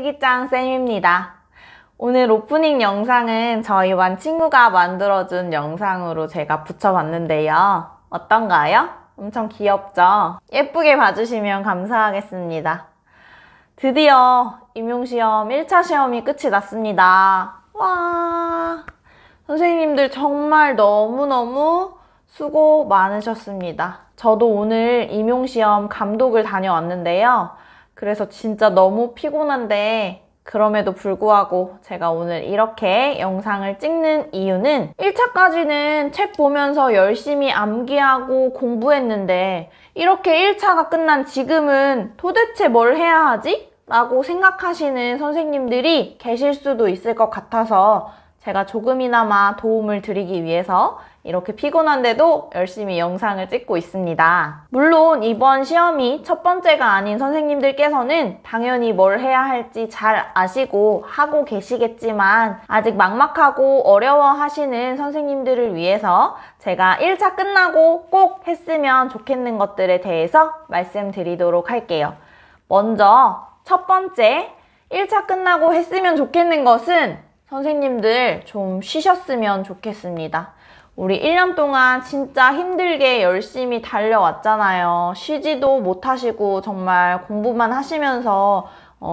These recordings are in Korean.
슬기짱 쌤입니다. 오늘 오프닝 영상은 저희 반 친구가 만들어준 영상으로 제가 붙여봤는데요. 어떤가요? 엄청 귀엽죠? 예쁘게 봐주시면 감사하겠습니다. 드디어 임용시험 1차 시험이 끝이 났습니다. 와, 선생님들 정말 너무너무 수고 많으셨습니다. 저도 오늘 임용시험 감독을 다녀왔는데요. 그래서 진짜 너무 피곤한데 그럼에도 불구하고 제가 오늘 이렇게 영상을 찍는 이유는 1차까지는 책 보면서 열심히 암기하고 공부했는데 이렇게 1차가 끝난 지금은 도대체 뭘 해야 하지? 라고 생각하시는 선생님들이 계실 수도 있을 것 같아서 제가 조금이나마 도움을 드리기 위해서 이렇게 피곤한데도 열심히 영상을 찍고 있습니다. 물론 이번 시험이 첫 번째가 아닌 선생님들께서는 당연히 뭘 해야 할지 잘 아시고 하고 계시겠지만 아직 막막하고 어려워하시는 선생님들을 위해서 제가 1차 끝나고 꼭 했으면 좋겠는 것들에 대해서 말씀드리도록 할게요. 먼저 첫 번째, 1차 끝나고 했으면 좋겠는 것은 선생님들 좀 쉬셨으면 좋겠습니다. 우리 1년 동안 진짜 힘들게 열심히 달려왔잖아요. 쉬지도 못하시고 정말 공부만 하시면서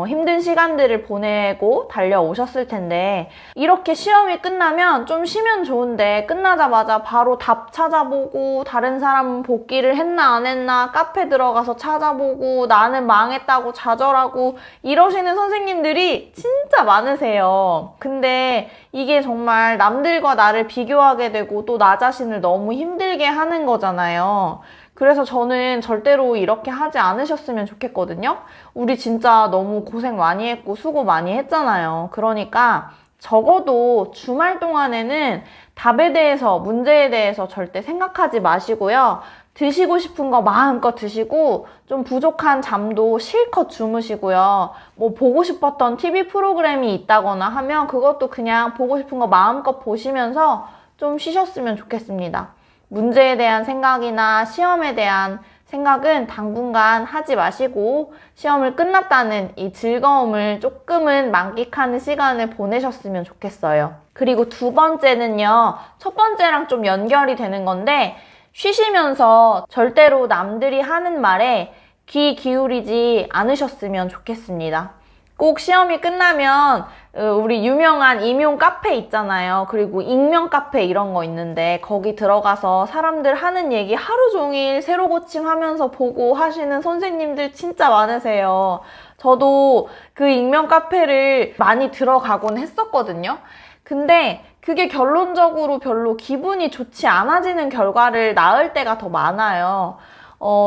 힘든 시간들을 보내고 달려오셨을 텐데 이렇게 시험이 끝나면 좀 쉬면 좋은데 끝나자마자 바로 답 찾아보고 다른 사람은 복귀를 했나 안 했나 카페 들어가서 찾아보고 나는 망했다고 좌절하고 이러시는 선생님들이 진짜 많으세요. 근데 이게 정말 남들과 나를 비교하게 되고 또 나 자신을 너무 힘들게 하는 거잖아요. 그래서 저는 절대로 이렇게 하지 않으셨으면 좋겠거든요. 우리 진짜 너무 고생 많이 했고 수고 많이 했잖아요. 그러니까 적어도 주말 동안에는 답에 대해서, 문제에 대해서 절대 생각하지 마시고요. 드시고 싶은 거 마음껏 드시고 좀 부족한 잠도 실컷 주무시고요. 뭐 보고 싶었던 TV 프로그램이 있다거나 하면 그것도 그냥 보고 싶은 거 마음껏 보시면서 좀 쉬셨으면 좋겠습니다. 문제에 대한 생각이나 시험에 대한 생각은 당분간 하지 마시고 시험을 끝났다는 이 즐거움을 조금은 만끽하는 시간을 보내셨으면 좋겠어요. 그리고 두 번째는요, 첫 번째랑 좀 연결이 되는 건데 쉬시면서 절대로 남들이 하는 말에 귀 기울이지 않으셨으면 좋겠습니다. 꼭 시험이 끝나면 우리 유명한 임용 카페 있잖아요. 그리고 익명 카페 이런 거 있는데 거기 들어가서 사람들 하는 얘기 하루 종일 새로 고침하면서 보고 하시는 선생님들 진짜 많으세요. 저도 그 익명 카페를 많이 들어가곤 했었거든요. 근데 그게 결론적으로 별로 기분이 좋지 않아지는 결과를 낳을 때가 더 많아요.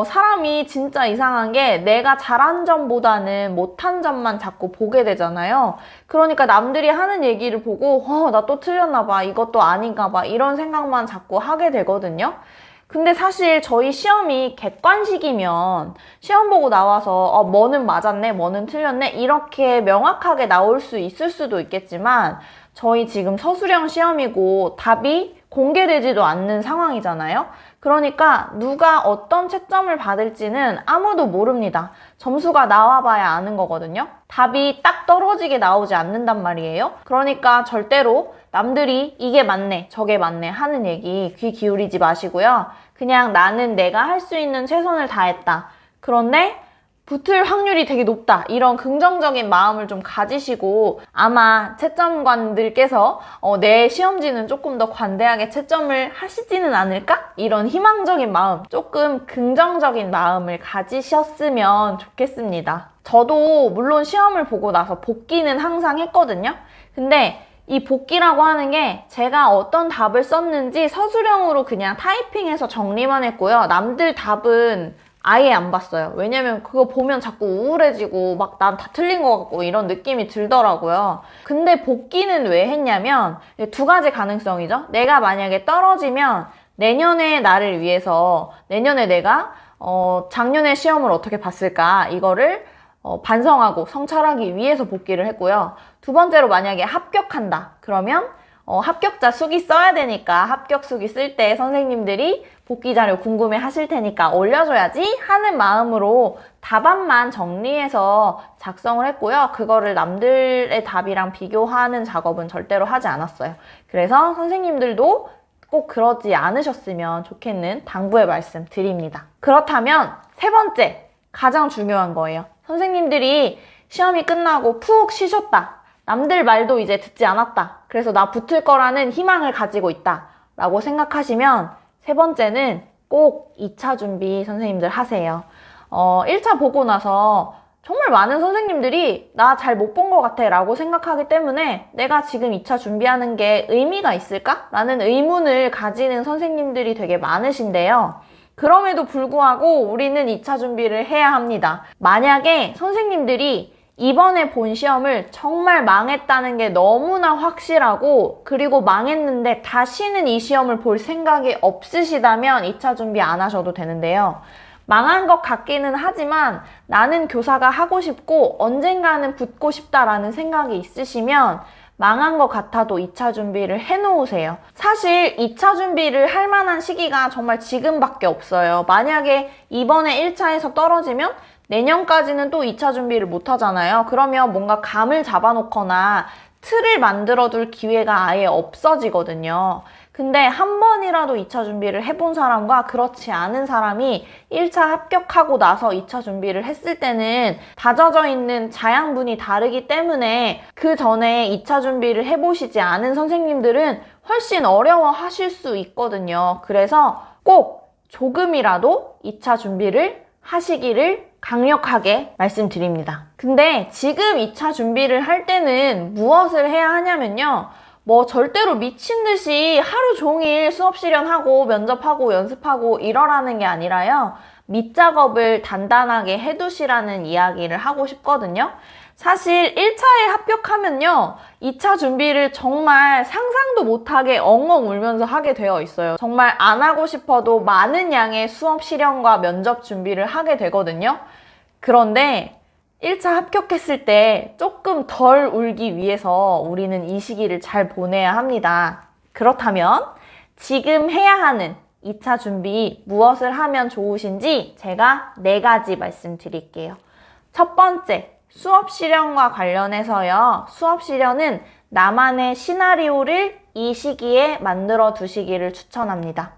사람이 진짜 이상한 게 내가 잘한 점보다는 못한 점만 자꾸 보게 되잖아요. 그러니까 남들이 하는 얘기를 보고 나 또 틀렸나 봐, 이것도 아닌가 봐 이런 생각만 자꾸 하게 되거든요. 근데 사실 저희 시험이 객관식이면 시험 보고 나와서 뭐는 맞았네, 뭐는 틀렸네 이렇게 명확하게 나올 수 있을 수도 있겠지만 저희 지금 서술형 시험이고 답이 공개되지도 않는 상황이잖아요. 그러니까 누가 어떤 채점을 받을지는 아무도 모릅니다. 점수가 나와봐야 아는 거거든요. 답이 딱 떨어지게 나오지 않는단 말이에요. 그러니까 절대로 남들이 이게 맞네, 저게 맞네 하는 얘기 귀 기울이지 마시고요. 그냥 나는 내가 할 수 있는 최선을 다했다. 그런데 붙을 확률이 되게 높다. 이런 긍정적인 마음을 좀 가지시고 아마 채점관들께서 내 시험지는 조금 더 관대하게 채점을 하시지는 않을까? 이런 희망적인 마음, 조금 긍정적인 마음을 가지셨으면 좋겠습니다. 저도 물론 시험을 보고 나서 복기는 항상 했거든요. 근데 이 복기라고 하는 게 제가 어떤 답을 썼는지 서술형으로 그냥 타이핑해서 정리만 했고요. 남들 답은 아예 안 봤어요. 왜냐면 그거 보면 자꾸 우울해지고 막 난 다 틀린 것 같고 이런 느낌이 들더라고요. 근데 복기는 왜 했냐면 두 가지 가능성이죠. 내가 만약에 떨어지면 내년에 나를 위해서 내년에 내가 작년에 시험을 어떻게 봤을까 이거를 반성하고 성찰하기 위해서 복기를 했고요. 두 번째로 만약에 합격한다. 그러면 합격자 수기 써야 되니까 합격 수기 쓸 때 선생님들이 복귀 자료 궁금해 하실 테니까 올려줘야지 하는 마음으로 답안만 정리해서 작성을 했고요. 그거를 남들의 답이랑 비교하는 작업은 절대로 하지 않았어요. 그래서 선생님들도 꼭 그러지 않으셨으면 좋겠는 당부의 말씀 드립니다. 그렇다면 세 번째, 가장 중요한 거예요. 선생님들이 시험이 끝나고 푹 쉬셨다. 남들 말도 이제 듣지 않았다. 그래서 나 붙을 거라는 희망을 가지고 있다. 라고 생각하시면 세 번째는 꼭 2차 준비 선생님들 하세요. 1차 보고 나서 정말 많은 선생님들이 나 잘 못 본 것 같아 라고 생각하기 때문에 내가 지금 2차 준비하는 게 의미가 있을까? 라는 의문을 가지는 선생님들이 되게 많으신데요. 그럼에도 불구하고 우리는 2차 준비를 해야 합니다. 만약에 선생님들이 이번에 본 시험을 정말 망했다는 게 너무나 확실하고 그리고 망했는데 다시는 이 시험을 볼 생각이 없으시다면 2차 준비 안 하셔도 되는데요. 망한 것 같기는 하지만 나는 교사가 하고 싶고 언젠가는 붙고 싶다라는 생각이 있으시면 망한 것 같아도 2차 준비를 해놓으세요. 사실 2차 준비를 할 만한 시기가 정말 지금밖에 없어요. 만약에 이번에 1차에서 떨어지면 내년까지는 또 2차 준비를 못 하잖아요. 그러면 뭔가 감을 잡아놓거나 틀을 만들어둘 기회가 아예 없어지거든요. 근데 한 번이라도 2차 준비를 해본 사람과 그렇지 않은 사람이 1차 합격하고 나서 2차 준비를 했을 때는 다져져 있는 자양분이 다르기 때문에 그 전에 2차 준비를 해보시지 않은 선생님들은 훨씬 어려워하실 수 있거든요. 그래서 꼭 조금이라도 2차 준비를 하시기를 강력하게 말씀드립니다. 근데 지금 2차 준비를 할 때는 무엇을 해야 하냐면요. 절대로 미친 듯이 하루 종일 수업 실현하고 면접하고 연습하고 이러라는 게 아니라요. 밑작업을 단단하게 해두시라는 이야기를 하고 싶거든요. 사실 1차에 합격하면요. 2차 준비를 정말 상상도 못하게 엉엉 울면서 하게 되어 있어요. 정말 안 하고 싶어도 많은 양의 수업 실현과 면접 준비를 하게 되거든요. 그런데 1차 합격했을 때 조금 덜 울기 위해서 우리는 이 시기를 잘 보내야 합니다. 그렇다면 지금 해야 하는 2차 준비 무엇을 하면 좋으신지 제가 4가지 말씀드릴게요. 첫 번째, 수업 실현과 관련해서요. 수업 실현은 나만의 시나리오를 이 시기에 만들어 두시기를 추천합니다.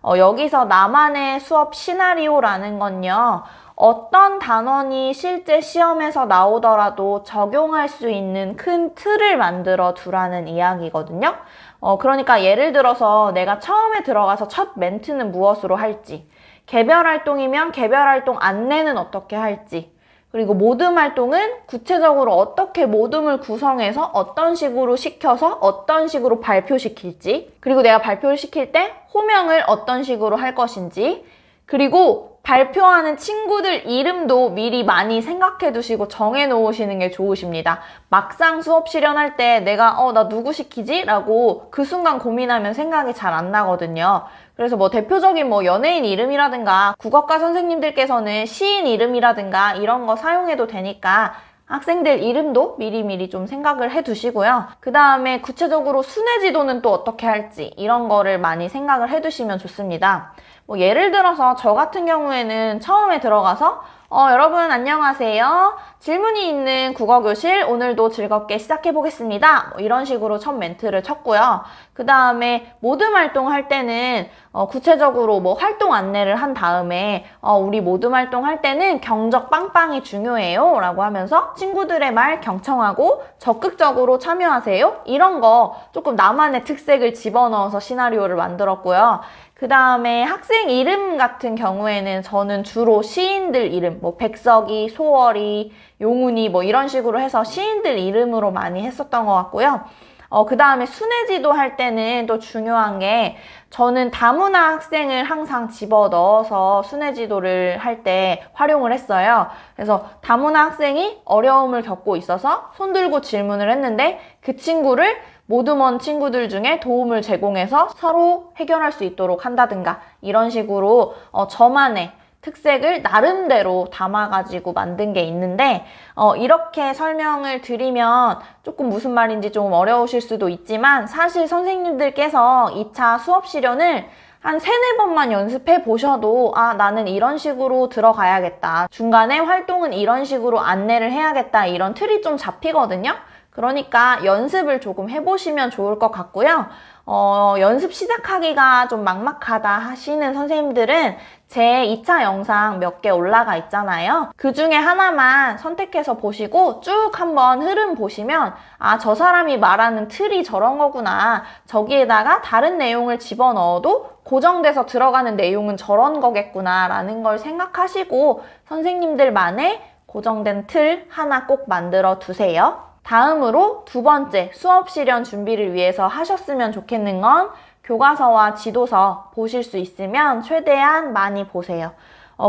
여기서 나만의 수업 시나리오라는 건요. 어떤 단원이 실제 시험에서 나오더라도 적용할 수 있는 큰 틀을 만들어 두라는 이야기거든요. 그러니까 예를 들어서 내가 처음에 들어가서 첫 멘트는 무엇으로 할지, 개별 활동이면 개별 활동 안내는 어떻게 할지, 그리고 모듬 활동은 구체적으로 어떻게 모듬을 구성해서 어떤 식으로 시켜서 어떤 식으로 발표시킬지, 그리고 내가 발표를 시킬 때 호명을 어떤 식으로 할 것인지, 그리고 발표하는 친구들 이름도 미리 많이 생각해 두시고 정해 놓으시는 게 좋으십니다. 막상 수업 실현할 때 내가 나 누구 시키지? 라고 그 순간 고민하면 생각이 잘 안 나거든요. 그래서 대표적인 연예인 이름이라든가 국어과 선생님들께서는 시인 이름이라든가 이런 거 사용해도 되니까 학생들 이름도 미리미리 좀 생각을 해 두시고요. 그 다음에 구체적으로 순회 지도는 또 어떻게 할지 이런 거를 많이 생각을 해 두시면 좋습니다. 예를 들어서 저 같은 경우에는 처음에 들어가서 여러분 안녕하세요. 질문이 있는 국어교실 오늘도 즐겁게 시작해보겠습니다. 이런 식으로 첫 멘트를 쳤고요. 그 다음에 모듬 활동할 때는 구체적으로 활동 안내를 한 다음에 우리 모듬 활동할 때는 경적 빵빵이 중요해요 라고 하면서 친구들의 말 경청하고 적극적으로 참여하세요. 이런 거 조금 나만의 특색을 집어넣어서 시나리오를 만들었고요. 그 다음에 학생 이름 같은 경우에는 저는 주로 시인들 이름, 백석이, 소월이, 용운이 이런 식으로 해서 시인들 이름으로 많이 했었던 것 같고요. 그 다음에 순회지도 할 때는 또 중요한 게 저는 다문화 학생을 항상 집어넣어서 순회지도를 할 때 활용을 했어요. 그래서 다문화 학생이 어려움을 겪고 있어서 손 들고 질문을 했는데 그 친구를 모듬원 친구들 중에 도움을 제공해서 서로 해결할 수 있도록 한다든가 이런 식으로 저만의 특색을 나름대로 담아가지고 만든 게 있는데 이렇게 설명을 드리면 조금 무슨 말인지 좀 어려우실 수도 있지만 사실 선생님들께서 2차 수업 실연을 한 3-4번만 연습해 보셔도 나는 이런 식으로 들어가야겠다. 중간에 활동은 이런 식으로 안내를 해야겠다. 이런 틀이 좀 잡히거든요. 그러니까 연습을 조금 해보시면 좋을 것 같고요. 연습 시작하기가 좀 막막하다 하시는 선생님들은 제 2차 영상 몇 개 올라가 있잖아요. 그 중에 하나만 선택해서 보시고 쭉 한번 흐름 보시면 저 사람이 말하는 틀이 저런 거구나. 저기에다가 다른 내용을 집어넣어도 고정돼서 들어가는 내용은 저런 거겠구나 라는 걸 생각하시고 선생님들만의 고정된 틀 하나 꼭 만들어 두세요. 다음으로 2번째 수업 실연 준비를 위해서 하셨으면 좋겠는 건 교과서와 지도서 보실 수 있으면 최대한 많이 보세요.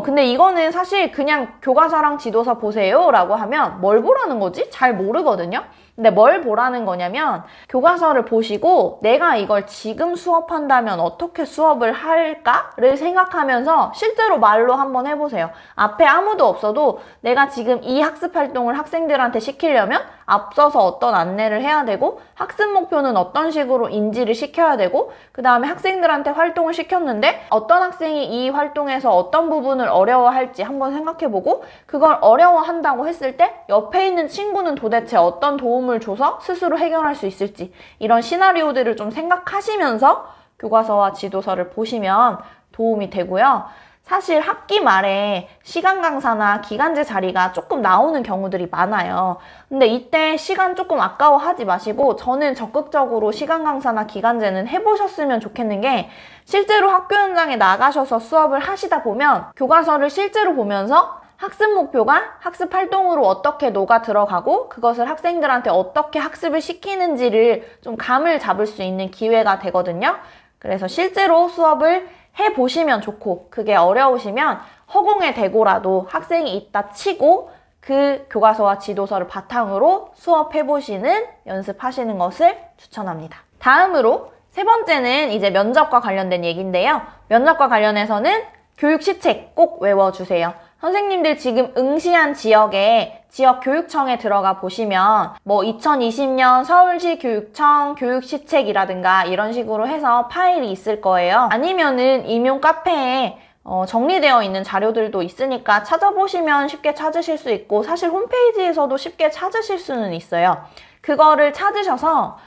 근데 이거는 사실 그냥 교과서랑 지도서 보세요 라고 하면 뭘 보라는 거지? 잘 모르거든요. 근데 뭘 보라는 거냐면 교과서를 보시고 내가 이걸 지금 수업한다면 어떻게 수업을 할까를 생각하면서 실제로 말로 한번 해보세요. 앞에 아무도 없어도 내가 지금 이 학습 활동을 학생들한테 시키려면 앞서서 어떤 안내를 해야 되고 학습 목표는 어떤 식으로 인지를 시켜야 되고 그 다음에 학생들한테 활동을 시켰는데 어떤 학생이 이 활동에서 어떤 부분을 어려워할지 한번 생각해보고 그걸 어려워한다고 했을 때 옆에 있는 친구는 도대체 어떤 도움을 줘서 스스로 해결할 수 있을지 이런 시나리오들을 좀 생각하시면서 교과서와 지도서를 보시면 도움이 되고요. 사실 학기 말에 시간 강사나 기간제 자리가 조금 나오는 경우들이 많아요. 근데 이때 시간 조금 아까워하지 마시고 저는 적극적으로 시간 강사나 기간제는 해보셨으면 좋겠는 게 실제로 학교 현장에 나가셔서 수업을 하시다 보면 교과서를 실제로 보면서 학습 목표가 학습 활동으로 어떻게 녹아 들어가고 그것을 학생들한테 어떻게 학습을 시키는지를 좀 감을 잡을 수 있는 기회가 되거든요. 그래서 실제로 수업을 해보시면 좋고 그게 어려우시면 허공에 대고라도 학생이 있다 치고 그 교과서와 지도서를 바탕으로 수업해보시는 연습하시는 것을 추천합니다. 다음으로 3번째는 이제 면접과 관련된 얘기인데요. 면접과 관련해서는 교육 시책 꼭 외워주세요. 선생님들 지금 응시한 지역에 지역 교육청에 들어가 보시면 2020년 서울시 교육청 교육시책이라든가 이런 식으로 해서 파일이 있을 거예요. 아니면은 임용 카페에 정리되어 있는 자료들도 있으니까 찾아보시면 쉽게 찾으실 수 있고 사실 홈페이지에서도 쉽게 찾으실 수는 있어요. 그거를 찾으셔서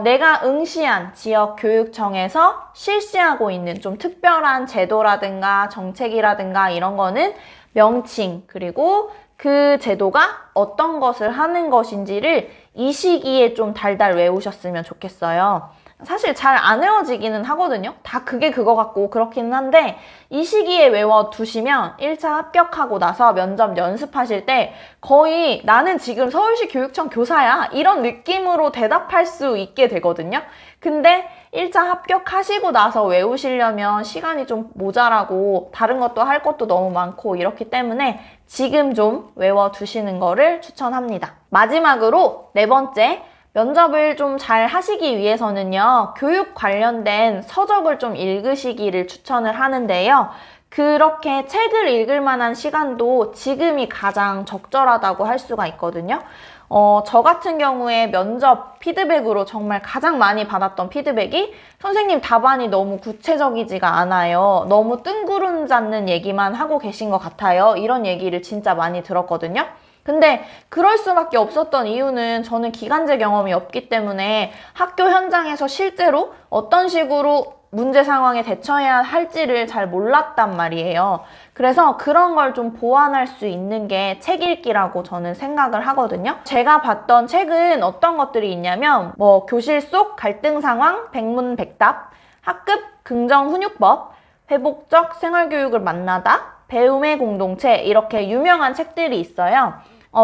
내가 응시한 지역 교육청에서 실시하고 있는 좀 특별한 제도라든가 정책이라든가 이런 거는 명칭 그리고 그 제도가 어떤 것을 하는 것인지를 이 시기에 좀 달달 외우셨으면 좋겠어요. 사실 잘 안 외워지기는 하거든요. 다 그게 그거 같고 그렇기는 한데 이 시기에 외워두시면 1차 합격하고 나서 면접 연습하실 때 거의 나는 지금 서울시 교육청 교사야 이런 느낌으로 대답할 수 있게 되거든요. 근데 1차 합격하시고 나서 외우시려면 시간이 좀 모자라고 다른 것도 할 것도 너무 많고 이렇기 때문에 지금 좀 외워두시는 거를 추천합니다. 마지막으로 4번째 면접을 좀 잘 하시기 위해서는요, 교육 관련된 서적을 좀 읽으시기를 추천을 하는데요. 그렇게 책을 읽을 만한 시간도 지금이 가장 적절하다고 할 수가 있거든요. 저 같은 경우에 면접 피드백으로 정말 가장 많이 받았던 피드백이 선생님 답안이 너무 구체적이지가 않아요. 너무 뜬구름 잡는 얘기만 하고 계신 것 같아요. 이런 얘기를 진짜 많이 들었거든요. 근데 그럴 수밖에 없었던 이유는 저는 기간제 경험이 없기 때문에 학교 현장에서 실제로 어떤 식으로 문제 상황에 대처해야 할지를 잘 몰랐단 말이에요. 그래서 그런 걸 좀 보완할 수 있는 게 책 읽기라고 저는 생각을 하거든요. 제가 봤던 책은 어떤 것들이 있냐면 교실 속 갈등 상황, 백문백답, 학급 긍정 훈육법, 회복적 생활교육을 만나다, 배움의 공동체 이렇게 유명한 책들이 있어요.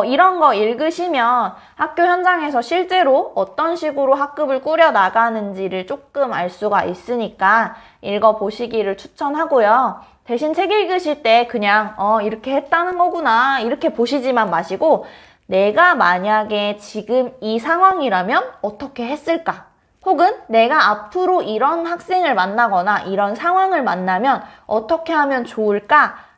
이런 거 읽으시면 학교 현장에서 실제로 어떤 식으로 학급을 꾸려 나가는지를 조금 알 수가 있으니까 읽어보시기를 추천하고요. 대신 책 읽으실 때 그냥 이렇게 했다는 거구나 이렇게 보시지만 마시고 내가 만약에 지금 이 상황이라면 어떻게 했을까? 혹은 내가 앞으로 이런 학생을 만나거나 이런 상황을 만나면 어떻게 하면 좋을까?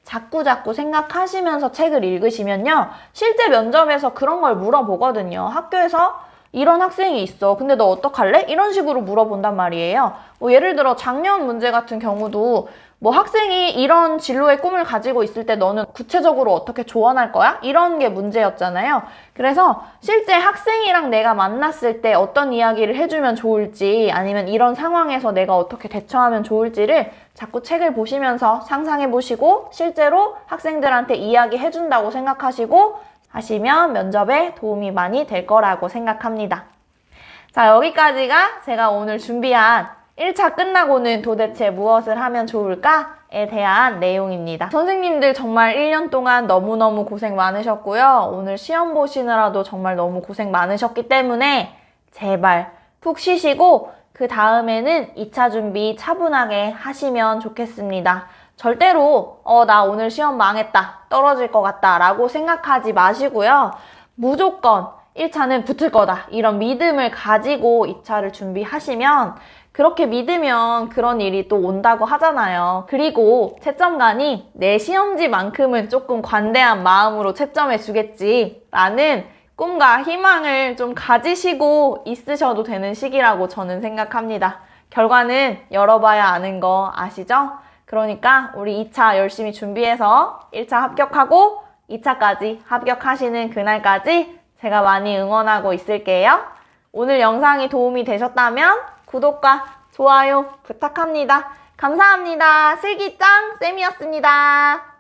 자꾸 생각하시면서 책을 읽으시면요. 실제 면접에서 그런 걸 물어보거든요. 학교에서 이런 학생이 있어. 근데 너 어떡할래? 이런 식으로 물어본단 말이에요. 뭐 예를 들어 작년 문제 같은 경우도 뭐 학생이 이런 진로의 꿈을 가지고 있을 때 너는 구체적으로 어떻게 조언할 거야? 이런 게 문제였잖아요. 그래서 실제 학생이랑 내가 만났을 때 어떤 이야기를 해주면 좋을지 아니면 이런 상황에서 내가 어떻게 대처하면 좋을지를 자꾸 책을 보시면서 상상해 보시고 실제로 학생들한테 이야기해준다고 생각하시고 하시면 면접에 도움이 많이 될 거라고 생각합니다. 자, 여기까지가 제가 오늘 준비한 1차 끝나고는 도대체 무엇을 하면 좋을까에 대한 내용입니다. 선생님들 정말 1년 동안 너무너무 고생 많으셨고요. 오늘 시험 보시느라도 정말 너무 고생 많으셨기 때문에 제발 푹 쉬시고 그 다음에는 2차 준비 차분하게 하시면 좋겠습니다. 절대로 나 오늘 시험 망했다, 떨어질 것 같다 라고 생각하지 마시고요. 무조건 1차는 붙을 거다 이런 믿음을 가지고 2차를 준비하시면 그렇게 믿으면 그런 일이 또 온다고 하잖아요. 그리고 채점관이 내 시험지만큼은 조금 관대한 마음으로 채점해 주겠지 라는 꿈과 희망을 좀 가지시고 있으셔도 되는 시기라고 저는 생각합니다. 결과는 열어봐야 아는 거 아시죠? 그러니까 우리 2차 열심히 준비해서 1차 합격하고 2차까지 합격하시는 그날까지 제가 많이 응원하고 있을게요. 오늘 영상이 도움이 되셨다면 구독과 좋아요 부탁합니다. 감사합니다. 슬기짱 쌤이었습니다.